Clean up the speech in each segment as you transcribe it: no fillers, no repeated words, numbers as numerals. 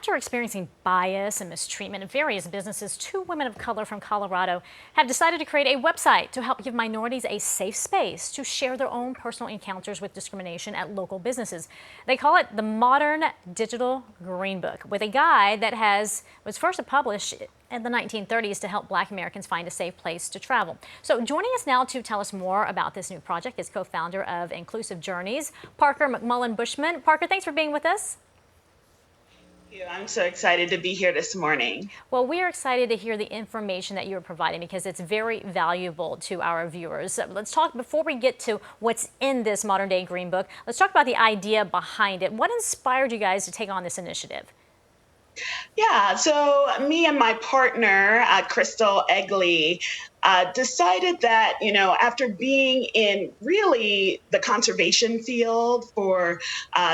after experiencing bias and mistreatment in various businesses, two women of color from Colorado have decided to create a website to help give minorities a safe space to share their own personal encounters with discrimination at local businesses. They call it the Modern Digital Green Book, with a guide that was first published in the 1930s to help Black Americans find a safe place to travel. So joining us now to tell us more about this new project is co-founder of Inclusive Journeys, Parker McMullen Bushman. Parker, thanks for being with us. I'm so excited to be here this morning. Well, we are excited to hear the information that you're providing because it's very valuable to our viewers. Let's talk, before we get to what's in this modern day Green Book, let's talk about the idea behind it. What inspired you guys to take on this initiative? Yeah, so me and my partner, Crystal Egley, decided that, after being in really the conservation field for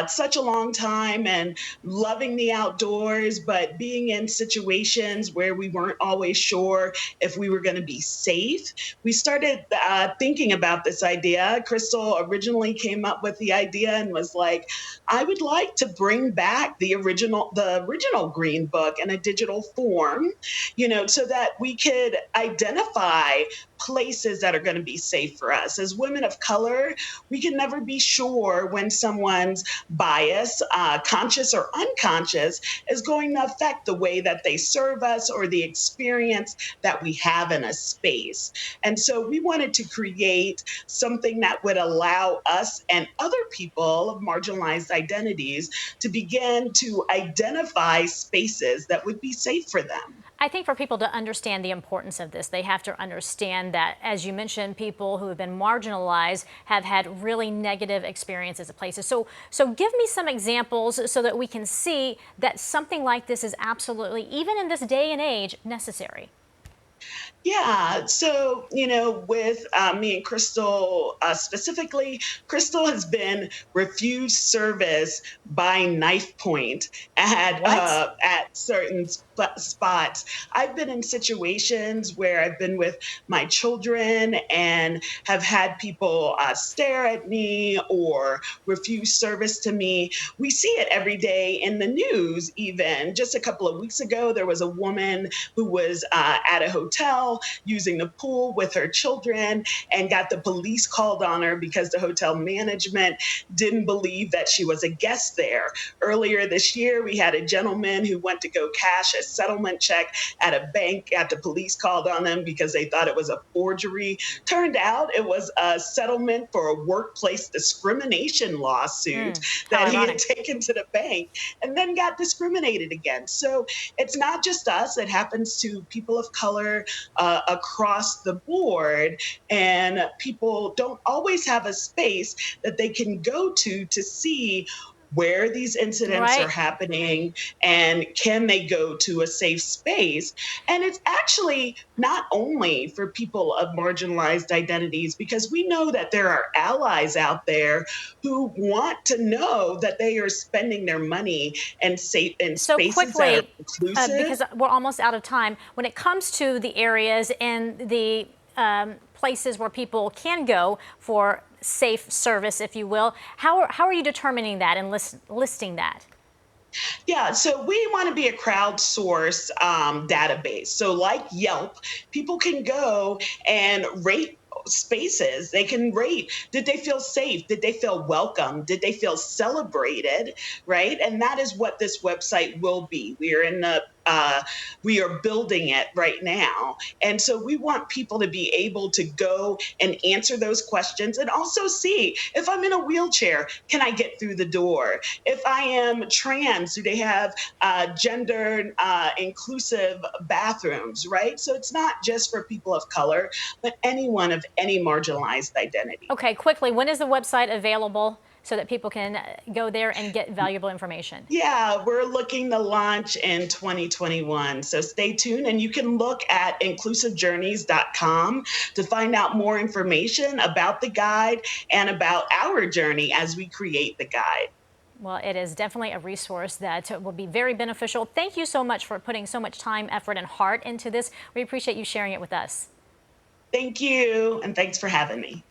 such a long time and loving the outdoors, but being in situations where we weren't always sure if we were going to be safe, we started thinking about this idea. Crystal originally came up with the idea and was like, I would like to bring back the original Green Book in a digital form, so that we could identify places that are going to be safe for us. As women of color, we can never be sure when someone's bias, conscious or unconscious, is going to affect the way that they serve us or the experience that we have in a space. And so we wanted to create something that would allow us and other people of marginalized identities to begin to identify spaces that would be safe for them. I think for people to understand the importance of this, they have to understand that, as you mentioned, people who have been marginalized have had really negative experiences at places. So give me some examples so that we can see that something like this is absolutely, even in this day and age, necessary. Yeah, so, with me and Crystal specifically, Crystal has been refused service by knife point at certain spots. I've been in situations where I've been with my children and have had people stare at me or refuse service to me. We see it every day in the news, even. Just a couple of weeks ago, there was a woman who was at a hotel using the pool with her children and got the police called on her because the hotel management didn't believe that she was a guest there. Earlier this year, we had a gentleman who went to go cash a settlement check at a bank, got the police called on him because they thought it was a forgery. Turned out it was a settlement for a workplace discrimination lawsuit that he had taken to the bank and then got discriminated against. So it's not just us, it happens to people of color across the board, and people don't always have a space that they can go to see where these incidents are happening and can they go to a safe space. And it's actually not only for people of marginalized identities, because we know that there are allies out there who want to know that they are spending their money in spaces that are inclusive. Because we're almost out of time, when it comes to the areas and the places where people can go for safe service, if you will, how are you determining that and listing that? Yeah, so we want to be a crowdsource database. So like Yelp, people can go and rate spaces. They can rate, did they feel safe? Did they feel welcome? Did they feel celebrated? Right? And that is what this website will be. We are building it right now. And so we want people to be able to go and answer those questions and also see, if I'm in a wheelchair, can I get through the door? If I am trans, do they have gender inclusive bathrooms, right? So it's not just for people of color, but anyone of any marginalized identity. Okay, quickly, when is the website available so that people can go there and get valuable information? Yeah, we're looking to launch in 2021. So stay tuned, and you can look at inclusivejourneys.com to find out more information about the guide and about our journey as we create the guide. Well, it is definitely a resource that will be very beneficial. Thank you so much for putting so much time, effort, and heart into this. We appreciate you sharing it with us. Thank you, and thanks for having me.